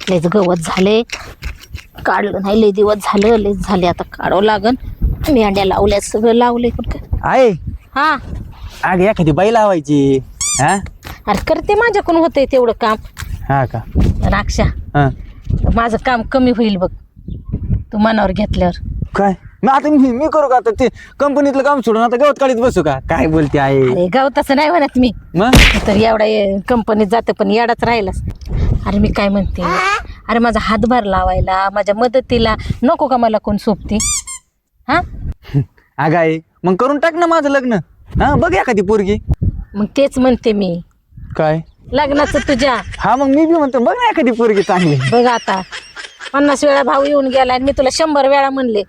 लयच गवत झाले, काढलं नाही लय दिवस झालं, लयच झाले, आता काढावं लागन. मेंढ्या लावल्या, सगळं लावलंय पण काय. आहे हा अग एखादी बाई लावायची. हा अरे करते, माझ्याकडून होतंय तेवढं काम. हा का अक्षा हा माझं काम कमी होईल बघ तू मनावर घेतल्यावर. काय मग आता मी करू का? आता ते कंपनीतलं काम सोडून आता गवत काढीत बसू का? काय बोलते आहे? अरे गाव तसं नाही म्हणत मी, मग तर एवढा कंपनीत जाते पण येडाच राहिलास. अरे मी काय म्हणते, अरे माझा हातभार लावायला, माझ्या मदतीला नको का मला कोण सोबती? हा अगं आहे मग करून टाक ना माझं लग्न. हा बघ एखादी पोरगी. मग तेच म्हणते मी, काय लग्नाचं तुझ्या. हा मग मी बी म्हणतो बघ ना एखादी पोरगी चांगली. बघ आता 50 वेळा भाऊ येऊन गेला आणि मी तुला 100 वेळा म्हणले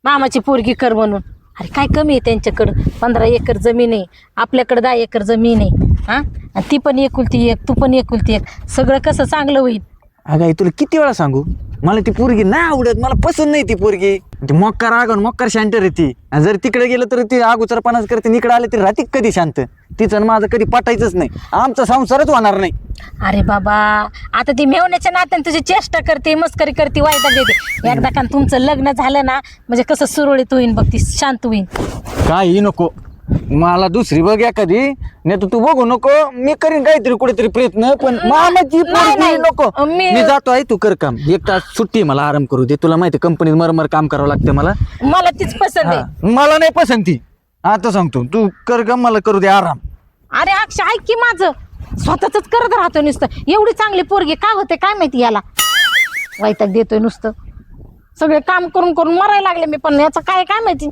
मामाची पोरगी कर म्हणून. अरे काय कमी आहे त्यांच्याकडं? 15 एकर जमीन आहे, आपल्याकडं 10 एकर जमीन आहे. हा आणि ती पण एकुलती एक, तू पण एकुलती एक, सगळं कसं चांगलं होईल. अगं आई तुला किती वेळा सांगू, मला ती पोरगी नाही आवडत, मला पसंत नाही ती पोरगी. ती मोक्कार आगन मोक्कार शांत ती. जर तिकडे गेलं तर ती अगोदरपणाच करते, इकडे आले तरी राहते कधी शांत. तिचं माझं कधी पटायचंच नाही, आमचा संसारच होणार नाही. अरे बाबा आता ती मेवण्याच्या नात्याने तुझी चेष्टा करते, मस्करी करते, वाईटा देते. एकदा का तुमचं लग्न झालं ना, म्हणजे कसं सुरळीत होईन बघ, ती शांत होईन. काही नको मला दुसरी बघ एखादी, नाही तर तू बघू नको. मी करीन काहीतरी कुठेतरी प्रयत्न, पण मामाची पोरगी नको. मी जातो आहे, तू कर काम. 1 तास सुट्टी, मला आराम करू दे. तुला माहिती कंपनीत मरमर काम करावं लागतं मला. मला तीच पसंत आहे. मला नाही पसंती, आता सांगतो. तू कर काम, मला करू दे आराम. अरे अक्षय ऐक की माझं, स्वतःच करत राहतो नुसतं. एवढी चांगली पोरगी काय होते काय माहिती याला, वैताग देतोय नुसतं. सगळे काम करून करून मरायला लागले मी, पण याचं काय काय माहिती.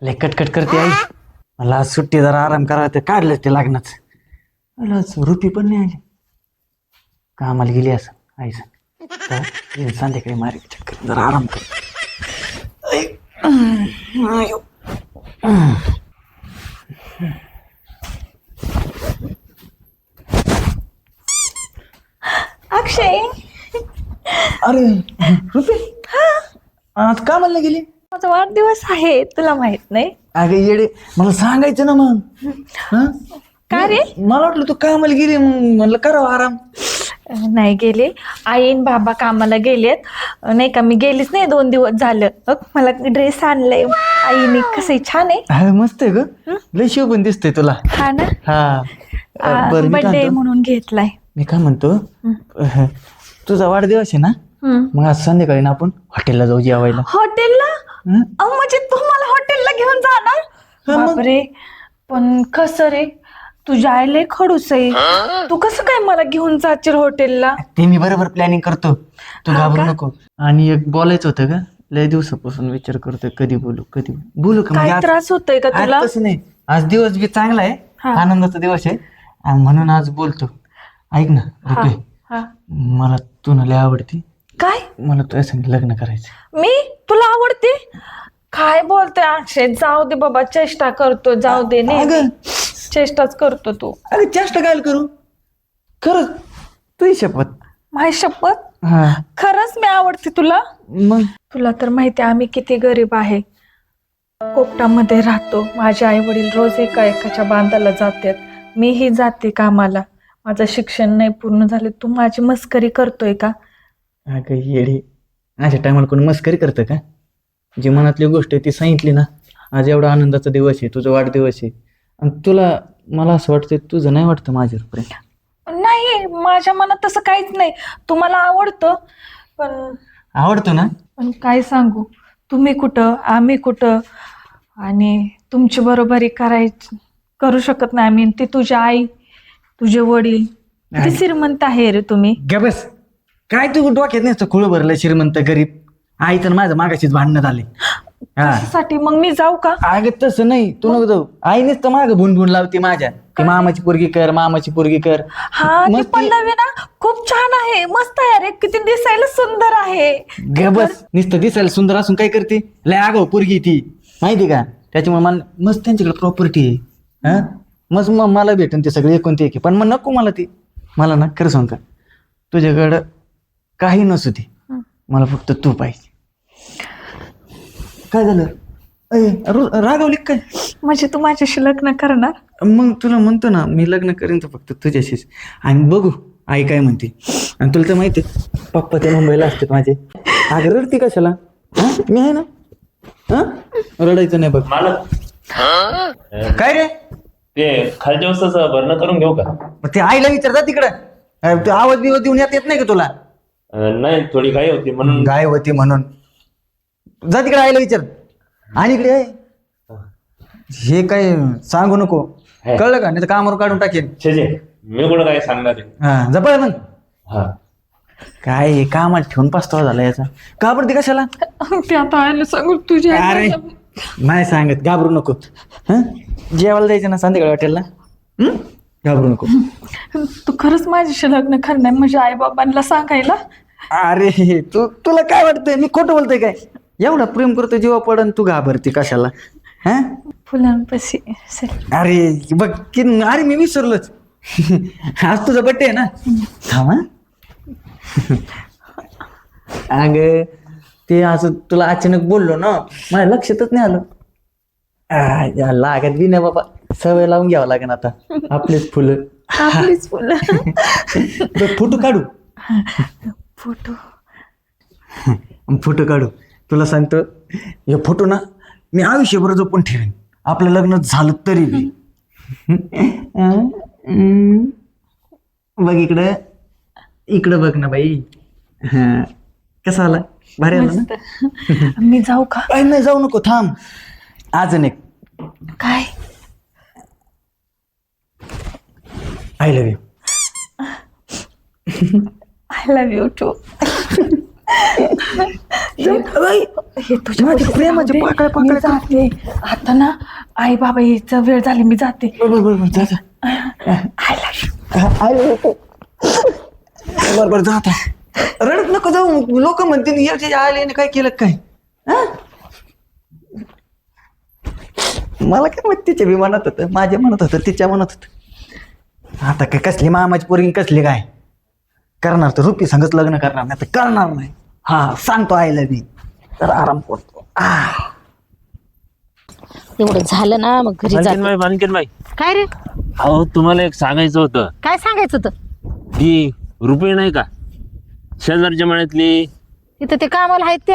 लय कटकट करते आई. मला आज सुट्टी जरा आराम करावं, ते काढलं ते लग्नाच. मला आज रुपी पण नाही आली, कामाला गेली असं आईचं. संध्याकाळी मारी चक्कर, जरा आराम कर. अक्षय, अरे रुपी आज कामाला नाही गेली? माझा वाढदिवस आहे, तुला माहित नाही? अगं येडे, मला सांगायचं ना मग. का रे? मला वाटलं तू कामाला गेली, मग म्हणलं करावं आराम. नाही गेले, आई आणि बाबा कामाला गेलेत. नाही का, मी गेलीच नाही 2 दिवस झालं. बघ मला ड्रेस आणलाय आईने, कसं छान आहे. अरे मस्त आहे ग, लय शोभून दिसतंय तुला. हा ना, हा बरं, मी काय बर्थडे म्हणतो, म्हणून घेतलाय. मी काय म्हणतो, तुझा वाढदिवस आहे ना, मग आज संध्याकाळी ना आपण हॉटेलला जाऊ जेवायला. हॉटेलला? म्हणजे तू मला हॉटेलला घेऊन जाणार? बापरे, पण कसं रे, तुझ्या आईला खडूस आहे, तू कसं काय मला घेऊन जाशील हॉटेलला? ते मी बरोबर प्लॅनिंग करतो, तू घाबरू नको. आणि एक बोलायचं होतं का, लय दिवसापासून विचार करतोय कधी बोलू बोलू का. काय त्रास होतोय का तुला? तसं नाही, आज दिवस बी चांगला आहे, आनंदाचा दिवस आहे, आणि म्हणून आज बोलतो. ऐक ना रुपे, मला तू ना लय आवडती. काय? मला तुझ्या संग लग्न करायचं. मी तुला आवडते? काय बोलतोय अक्षय, जाऊ दे बाबा, चेष्टा करतो, जाऊ दे. नाही चेष्टाच करतो तू. अरे चेष्टा काय करू, खरंच तुझी शपथ. माझी शपथ? हा खरंच मी आवडते तुला? मग तुला तर माहिती आम्ही किती गरीब आहे, कोकटामध्ये राहतो. माझे आई वडील रोज एकाच्या बांधाला जातात, मीही जाते कामाला. माझं शिक्षण नाही पूर्ण झाले, तू माझी मस्करी करतोय का? अगं येडे, अशा टायमाला कोणी मस्करी करतं का? जी मनातली गोष्ट आहे ती सांगितली ना. आज एवढा आनंदाचा दिवस आहे, तुझा वाढदिवस आहे, आणि तुला, मला असं वाटतं तुझं नाही वाटतं माझ्यावर प्रेम? नाही, माझ्या मनात तसं काहीच नाही. तुम्हाला आवडतं, पण आवडतो ना. पण काय सांगू, तुम्ही कुठं आम्ही कुठं, आणि तुमची बरोबरी करू शकत नाही आम्ही. ती तुझी आई, तुझे वडील किती श्रीमंत आहे रे तुम्ही. गे बस, काय तू डोक्यात नसतं खुळ भरलं, श्रीमंत गरीब. आई तर माझं मागाशीच भांडणं झाले. साठी मग मी जाऊ का? अगं तसं नाही, तू नको जाऊ. आईनेच तर मागं भुणभुण लावते माझ्या, की मामाची पोरगी कर, मामाची पोरगी कर. हा ती पल्लवी ना खूप छान आहे, मस्त आहे रे, किती दिसायला सुंदर आहे. गे बस, नुसतं दिसायला सुंदर असून काय करते, लय आगाऊ पोरगी ती, माहिती का. त्याच्यामुळे मला मस्त त्यांच्याकडे प्रॉपर्टी आहे. हा मग मला भेटून ते सगळे एकूण ते एक, पण मग नको मला ती. मला ना खरं सांग का, तुझ्याकडं काही नसू दे, मला फक्त तू पाहिजे. काय झालं? रागवली काय? म्हणजे तू माझ्याशी लग्न करणार? मग तुला म्हणतो ना मी लग्न करेन तर फक्त तुझ्याशीच. आणि बघू आई काय म्हणते. आणि तुला तर माहिती पप्पा ते मुंबईला असतात माझे. अगं रडती कशाला? मी आहे ना. रडायचं नाही बघ. मालक काय रे? ते खालच्या वस्ताचं भरणं करून घेऊ का? मग ते आईला विचारता तिकडं. ते आवाज बिवाज देऊन येत नाही का तुला? नाही थोडी घाई होती म्हणून. गाय होती म्हणून. जा तिकडे आईला विचार. आणि इकडे आहे. हे काय सांगू नको, कळलं का? नाही तर कामावर काढून टाकेन. छे मी कुठं काय सांगणार आहे. हा जपळ मग. हा काय हे कामात ठेवून पाचतो झाला याचा. घाबरते कशाला? ते आता आयला सांगू तुझ्या अरे नाही सांगत, घाबरू नको. जेवायला जायचं ना संध्याकाळी हॉटेलला. घाबरू नको. तू खरंच माझ्याशी लग्न करणार म्हणजे आई बाबांना सांगायला? अरे तुला काय वाटतंय मी खोटं बोलतोय काय? एवढा प्रेम करतो जीवा पडन तू घाबरते कशाला? हा फुलांपाशी अरे बघ की. अरे मी विसरलोच. आज तुझा बड्डे आहे ना. थांब. अग ते असं तुला अचानक बोललो ना, माझ्या लक्षातच नाही आलं. लागत बी नाही बाबा, सवय लावून घ्यावं लागेल आता. आपलीच फुलं. आपलीच फुलं. फोटो काढू. फोटो काढू. तुला सांगतो हे फोटो ना मी आयुष्यभर जपून ठेवेन. आपलं लग्न झालं तरी बी. बघ इकडं. इकडं बघ ना बाई. हा कसा आला? भारी आला ना. मी जाऊ का? काय नाही जाऊ नको, थांब. अजून एक. काय? I love you. I love you too. हे तुझ्या प्रेमाचे पाकळ पाकळ जाते आता ना. आई बाबा यायचा वेळ झाली, मी जाते. बरोबर जा. I love you. बरोबर जा आता. रडत नको जाऊ. लोक म्हणतील आले काय केलं काय. मला काय माहिती तिच्या बी म्हणत होतं, माझ्या म्हणत होतं, तिच्या म्हणत होतं. आता काय कसली मामाची पोरगी कसली काय करणार? तर रुपी संगच लग्न करणार, नाही तर करणार नाही. हा सांगतो आईला मी तर आराम करतो. एवढं झालं ना मग घरी जातो. बानकेन बाई काय रे? अहो तुम्हाला एक सांगायचं होतं. काय सांगायचं होतं? ती रुपये नाही का शेजारच्या मळ्यातली, तिथं ते कामाला आहेत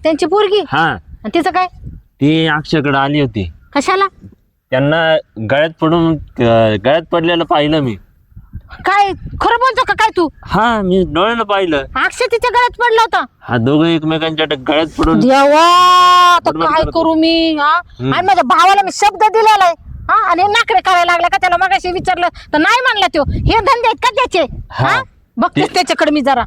त्यांची पोरगी. हा आणि तिचं काय? ती अक्षयकडे आली होती. कशाला? त्यांना गळ्यात पडलेलं पाहिलं मी. काय खरं बोलतो का काय तू? हा मी डोळ्यानं पाहिलं. अक्षय तिच्या गळ्यात पडला होता. हा दोघं एकमेकांच्या गळ्यात पडून. देवा आता बरोबर काय करत करू मी? आणि माझ्या भावाला मी शब्द दिलेला आहे. आणि नाकडे करायला लागला का? त्याला मगाशी विचारलं तर नाही म्हणला तो. हे धंदे आहेत का त्याचे? हा. बघतेस त्याच्याकडे मी जरा.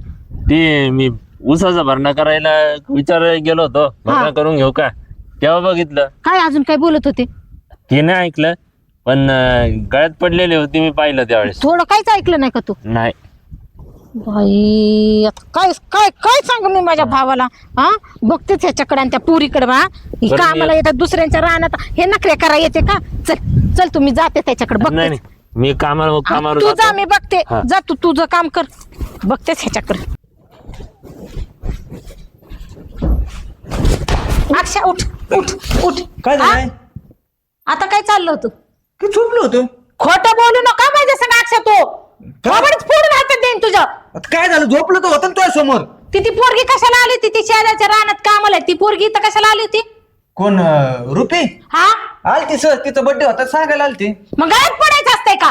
ते मी ऊसाचा भरणा करायला विचारायला गेलो होतो, भरणा करून घेऊ का, तेव्हा बघितलं. काय अजून काय बोलत होते? ते नाही ऐकलं, पण गळ्यात पडलेली होती मी पाहिलं त्यावेळेस. थोडं काहीच ऐकलं नाही का तू? नाही. बाई आता काय काय काय सांगू मी माझ्या भावाला? बघतेच ह्याच्याकडे आणि त्या पुरीकडे. कामाला येतात दुसऱ्यांच्या रानात, हे नखरे करा येते का? चल चल तुम्ही जाते त्याच्याकडे. नाही बघते नाही, मी कामावर तू जा, जातो. मी बघते. हा. जा तू तुझं काम कर. बघतेच ह्याच्याकडे. अक्षा उठ उठ उठ. काय झालं? आता काय चाललं होतं? की झोपलो होतो. खोटं बोलू नका माझ्या संग अक्षा. तो थोबडच फोडून हातात देईन तुझ्या. आता काय झालं? झोपलो तर होतं ना तुझ्या समोर. ती पोरगी कशाला आली होती? ती शेजारच्या रानात कामाला आहे. ती पोरगी इथं कशाला आली होती? कोण? रुपी हा आलती सर, तिचा बर्थडे होता सांगायला आलती. मग गळ्यात पडायचं असतंय का?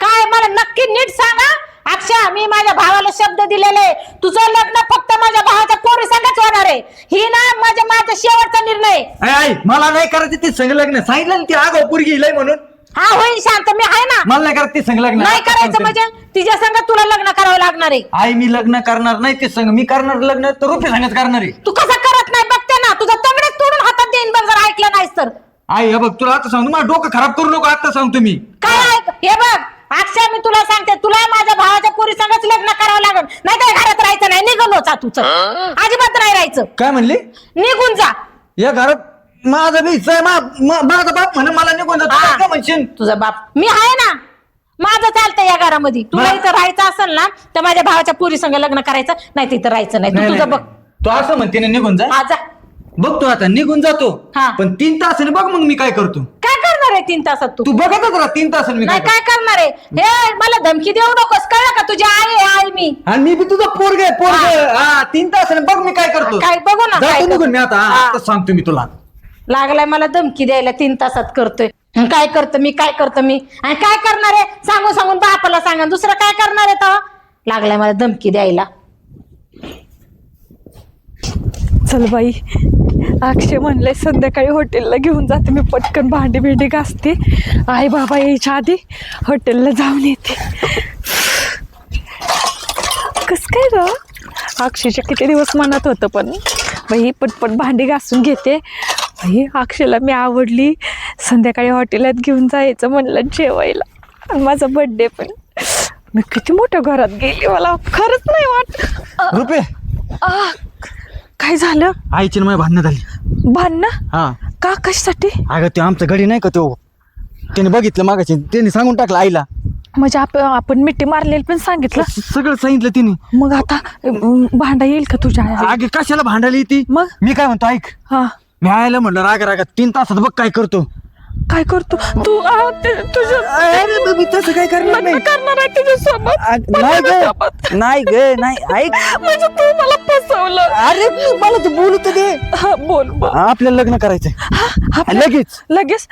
काय मला नक्की नीट सांगा अक्षा. मी माझ्या भावाला शब्द दिलेले, तुझं लग्न फक्त माझ्या भावाच्या पोरी संगच होणार आहे. ही ना माझा शेवटचा निर्णय. आई मला नाही करायचं ते संग लग्न. सांगितलं ना ती आगाऊ पोरगी हिलय म्हणून. हा होईल शांत, मी आहे ना. मला नाही करायचं ते संग लग्न. नाही करायचं म्हणजे तिच्या संग तुला लग्न करावं लागणार आहे. आई मी लग्न करणार नाही ते संग. मी करणार लग्न तर रुपी संगच करणार आहे. तू कसं करत नाही बघते ना. तुझं तंगडच तोडून हातात देईन बघ जर ऐकलं नाहीस तर. आई हे बघ तुला आता सांगतो, मला डोकं खराब करू नको. आता सांगतो मी काय ऐक हे बघ अक्षय, मी तुला सांगते, तुला माझ्या भावाच्या पोरी संगच लग्न करावं लागेल. नाही तर घरात राहायचं नाही. निघून जा तुझं. अजिबात नाही राहायचं. काय म्हणली? निघून जा. या घरात माझा बी माझा बाप म्हणे मला निघून जातो. हा. काय म्हणशील? तुझा बाप मी आहे ना. माझं चालतंय या घरामध्ये. तुला इथं राहायचं असेल ना तर माझ्या भावाच्या पोरी संग लग्न करायचं, नाही तिथं राहायचं नाही. तू तुझं बघ. तू असं म्हणते ना निघून जा. हा जा. बघतो आता निघून जातो हा. पण 3 तासाने बघ मग मी काय करतो. काय करणार आहे 3 तासात तू? तू बघतच राहा 3 तासाने मी नाही काय काय करणार आहे? हे मला धमकी देऊ नकोस, कळलं का? तुझी आई आहे, आई मी. करतो. आणि मी बी तुझा पोरग आहे पोरग. हा 3 तासाने बघ मी काय करतो. काय बघू ना काय जातो करतो. निघून मी आता. हा. आता सांगतो मी तुला. लागलाय मला धमकी द्यायला 3 तासात करतोय. काय करतो मी, काय करतो मी, आणि काय करणार आहे? सांगून सांगून बापाला सांगा, दुसरं काय करणार आहे? तर लागलाय मला धमकी द्यायला. चल बाई, अक्षय म्हणले संध्याकाळी हॉटेलला घेऊन जाते, मी पटकन भांडी बिंडी घासते, आई बाबा यायच्या आधी हॉटेलला जाऊन येते. कस काय ग, अक्षयच्या किती दिवस मनात होतं, पण बाई पटपट भांडी घासून घेते. बाई अक्षयला मी आवडली, संध्याकाळी हॉटेलात घेऊन जायचं म्हणलं जेवायला, आणि माझा बर्थडे पण. मी किती मोठ्या घरात गेली, मला खरंच नाही वाटत. रुपये काय झालं? आईची माझी भांडणं झाली. भांडणं? हा का, कशासाठी? अगं ते आमचं घडी नाही का तो, त्याने बघितलं मागाशी, त्याने सांगून टाकलं आईला. म्हणजे आपण मिठी मारलेली पण सांगितलं? सगळं सांगितलं तिने. मग आता भांडा येईल का तुझ्या आईला? आगे कशाला भांडायला ती. मग? मी काय म्हणतो ऐक, हा, मी आयला म्हणलं रागात 3 तासात बघ काय करतो. काय करतो तू? तुझ्या मी तसं काय करणार लग्न करणार आहे तुझ्यासोबत? नाही ग, नाही ग, नाही ऐक. म्हणजे तू मला फसवलं. अरे तू मला तू बोलू तर दे. हा, बोल बोल. आपल्याला लग्न करायचंय लगेच. लगेच?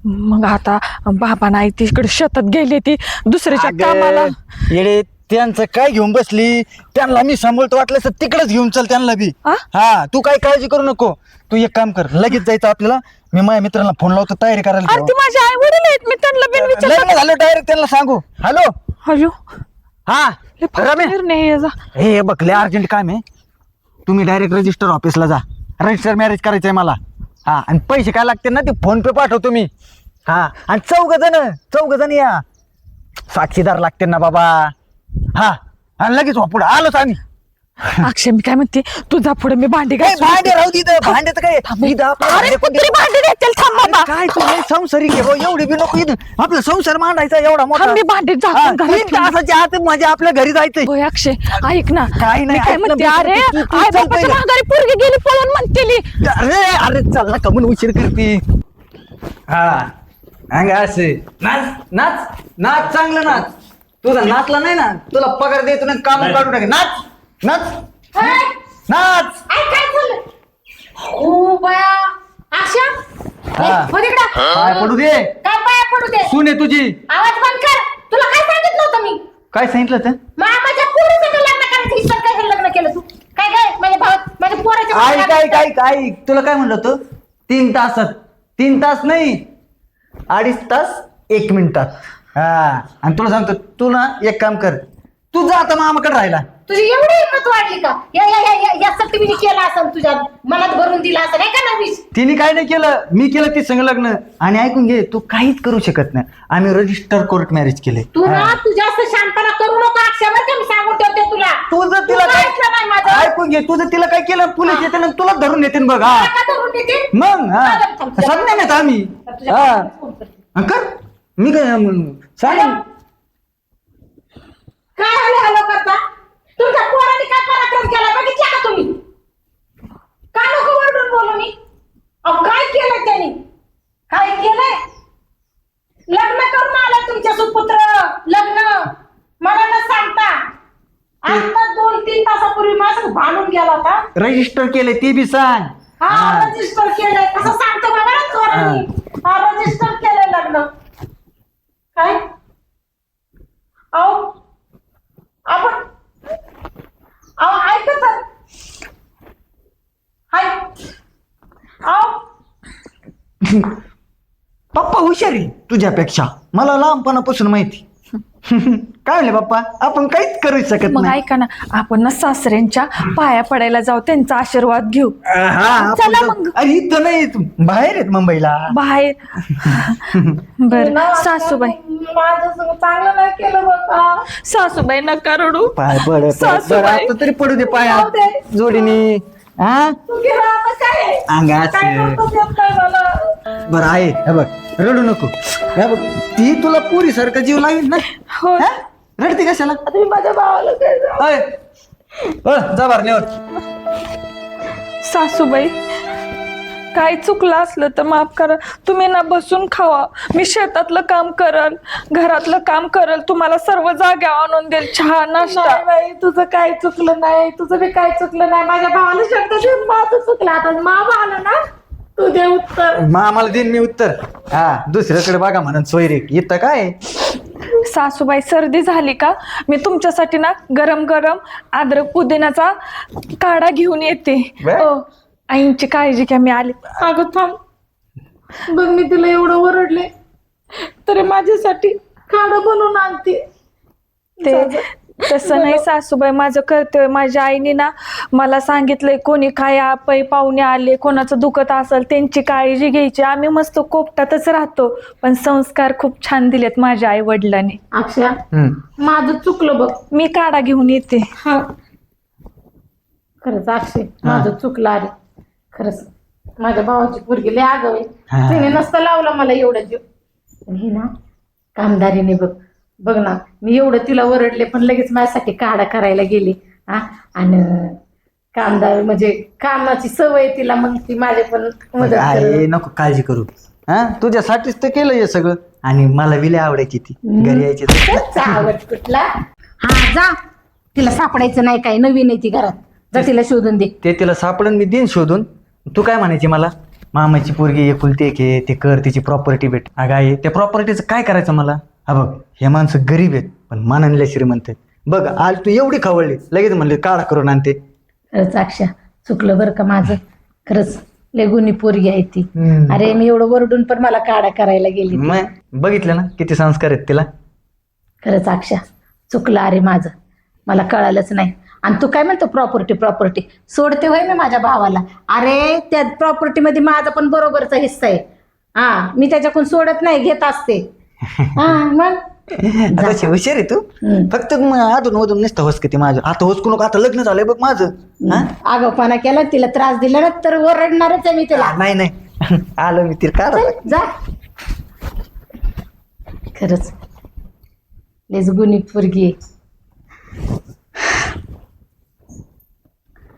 मग आता बाबा नाही तिकडे शेतात गेले, ती दुसऱ्याच्या कामाला. अगं, येडे त्यांचं काय घेऊन बसली, त्यांना मी सांभाळतो, वाटलं तर तिकडेच घेऊन चल त्यांना बी. आ? हा तू काय काळजी करू नको. तू एक काम कर, लगेच जायचं आपल्याला. मी माझ्या मित्रांना फोन लावतो, तयारी करायला अरे ती ठेवा. माझे आई वडील आहेत, मी त्यांना बिन लग्न विचार. झालं डायरेक्ट त्यांना सांगू. हॅलो हॅलो, हा रम्या, निर्णय याचा. हे बघ लय अर्जंट काम आहे, तुम्ही डायरेक्ट रजिस्टर ऑफिसला जा. रजिस्टर मॅरेज करायचंय मला. हा आणि पैसे काय लागतील ना ते फोन पे पाठवतो मी. हा आणि 4 जण या, साक्षीदार लागते ना बाबा. हा आणि लगेच पुढे आलोच आम्ही. अक्षय मी काय म्हणते, तुझा पुढे मी भांडी काय घासून भांडे राहू दे, भांड्यात काय इथं आपलं अरे भांडे कोण तरी भांडी देतील, थांब अरे बाबा. काय तू लय संसारी घे एवढी बी नको इथं. आपला संसार मांडायचा एवढा मोठा. थांब, मी भांडी हा, झाकून घरात 3 तासाच्या आत माझ्या आपल्या घरी जायचंय. होय अक्षय, ऐक ना. काय नाही, मी काय ऐक ना, म्हणते, मी अरे तू- तू आई चल बापाच्या पहिलं. माघारी पोरगी गेली पळून म्हणतेली. अरे अरे चल ना, कमून उशीर करते. हा अंग असे नाच नाच नाच, चांगलं नाच. तुझा नाचला नाही ना, तुला पगार देतो ना, काम काढून टाके. नाच नाच नाच. आई, काय झालं? ओ बया, आशा, हा. हो तिकडं. पाय पडू दे, काय पाया पडू दे? सुने तुझी. आवाज बंद कर. तुला काय सांगितलं होतं मी? काय सांगितलं तर माझ्या पोरीचं लग्न करायचं, हिचं काय लग्न केलं तू? काय काय माझ्या भावात माझ्या पोराच्या ऐक ऐक ऐक ऐक, तुला काय म्हणलं होतं? 3 तासात. 3 तास नाही, 2.5 तास 1 मिनिटात. हा आणि तुला सांगतो, तू ना एक काम कर, तू जा आता मामाकडे राहिला. तुझी एवढी हिंमत वाढली का? यासाठी मी केलं असं, तुझ्या मनात भरून दिला असं, नाही का नवीस? तिने काय नाही केलं, मी केलं ती संग लग्न. आणि ऐकून घे, तू काहीच करू शकत नाही. आम्ही रजिस्टर कोर्ट मॅरेज केले. तू ना तू जास्त शांतपणा करू नको अक्षर, का मी सांगून ठेवते तुला. तुझं तिला तू काय ऐकलं नाही माझं. ऐकून घे, तुझं तिला काय केलं, पोलीस येते ना तुला धरून येते ना बघ. हा का धरून देते? मग हा सध्या नाही आम्ही. तुझ्या हा बापाला फोन करते. हा, कर मी काय सांग. काय हॅलो हॅलो करता? तुमच्या पोराने काय पराक्रम केला बघितला का तुम्ही? का नको वरडून बोलू मी? अहो काय केलंय त्यांनी? काय केलंय? लग्न करून आला तुमच्या सुपुत्र. लग्न मला न सांगता आता 2-3 तासापूर्वी माझं भांडून गेला होता. रजिस्टर केले ते बी सांग. हा रजिस्टर केलंय, कसं सांगतो बाबा ना पोरांनी. हा रजिस्टर केलंय लग्न. काय? अहो आपण ऐकत पप्पा हुशारी तुझ्यापेक्षा, मला लहानपणापासून माहिती. काय म्हणले पप्पा, आपण काहीच करू शकत मग नाही. ऐका ना, आपण ना सासऱ्यांच्या पाया पडायला जाऊ, त्यांचा आशीर्वाद घेऊ. हा आपण चला जाऊ. मग. अरे इथं नाही, तू बाहेर आहेत मुंबईला. बाहेर. बर सासूबाई, माझं सगळं चांगलं नाही केलं बघा. सासूबाई नका रडू. पाय पड सासूबाई. आता तरी पडू दे जाऊ पायात दे. जोडीने. हा तू गेला आता काय? अंगाच काय करतो ते काय मला? बरं आहे. हे बघ रडू नको. हे बघ ती तुला पुरी सारखं जीव लागेल ना. हो. हा? रडते कशाला? आता मी माझ्या भावाला काय सांगू? जा बार नेवर. सासूबाई काय चुकलं असलं तर माफ करा. तुम्ही ना बसून खावा, मी शेतातलं काम करल, घरातलं काम करल, तुम्हाला सर्व जागा आणून देईल, चहा नाश्ता. बाई तुझं काय चुकलं नाही, तुझं बी काय चुकलं नाही. माझ्या भावाला शब्द देऊन माझं चुकलं. आता मामा आला ना, तू दे उत्तर. आम्हाला देईन मी उत्तर. हा दुसऱ्याकडे बघा म्हणून सोयरीक इथं काय. सासूबाई सर्दी झाली का, मी तुमच्यासाठी ना गरम गरम अद्रक पुदिनाचा काढा घेऊन येते. बर. हो, आईंची काळजी घ्या, मी आले. अगं थांब बघ, मी तिला एवढं ओरडले तरी माझ्यासाठी काढा बनवून आणते. ते तसं नाही सासूबाई, माझं कर्तव्य. माझ्या आईने ना मला सांगितलंय, कोणी काय पै पाहुणे आले, कोणाचं दुखत असेल त्यांची काळजी घ्यायची. आम्ही मस्त कोपटातच राहतो, पण संस्कार खूप छान दिलेत माझ्या आई वडिलांनी. अक्षय माझं चुकलं बघ. मी काढा घेऊन येते. हा खरंच अक्षय माझं चुकलं. अरे खरंच माझ्या भावाची पोरगी लय आगाऊ आहे. हा. तिने नसतं लावला मला एवढं जीव. पण हे ना कामदारीने बघ ना, मी एवढं तिला ओरडले पण लगेच माझ्यासाठी काढा करायला गेली. हा आणि कामदार म्हणजे कामाची सवय तिला, मग ती माझे पण मदत आहे करत. नको काळजी करू. हा तुझ्यासाठीच तर केलं हे सगळं. आणि मला विले आवडायची ती घरी यायची तर. आवड कुठला. हा जा, तिला सापडायचं नाही, काय नवीन आहे ती घरात, जा तिला शोधून दे. ते तिला सापडून मी देईन शोधून. तू काय म्हणायची मला, मामाची पोरगी एकुलती एक आहे, ते कर, तिची प्रॉपर्टी भेट. अगं आहे त्या प्रॉपर्टीचं काय करायचं मला. हा बघ हे माणसं गरीब आहेत पण मानले श्रीमंत आहेत. बघ आज तू एवढी खवळली, लगेच म्हणले काढा करून आणते. खरंच अक्षा चुकलं बरं का माझं. खरंच लय गुणी पोरगी आहे ती. हम्म. अरे मी एवढं वरडून पण मला काढा करायला गेली. मग बघितलं ना किती संस्कार आहेत तिला. खरंच अक्षा चुकलं अरे माझं, मला कळालंच नाही. आणि तू काय म्हणतो प्रॉपर्टी सोडते होय मी माझ्या भावाला. अरे त्या प्रॉपर्टीमध्ये माझा पण बरोबरचा हिस्सा आहे. हा मी त्याच्याकडून सोडत नाही, घेत असते. हा मग तशी हुशार आहे तू. फक्त अधून मधून नुसतं होस किती माझं. आता होसकू नको, आता लग्न झालंय बघ माझं. हा? आगाऊपणा केला, तिला त्रास दिला ना तर ओरडणारच आहे मी तिला. नाही आलो मी तिला काढा. चल, जा. खरंच लयच गुणी पोरगी आहे.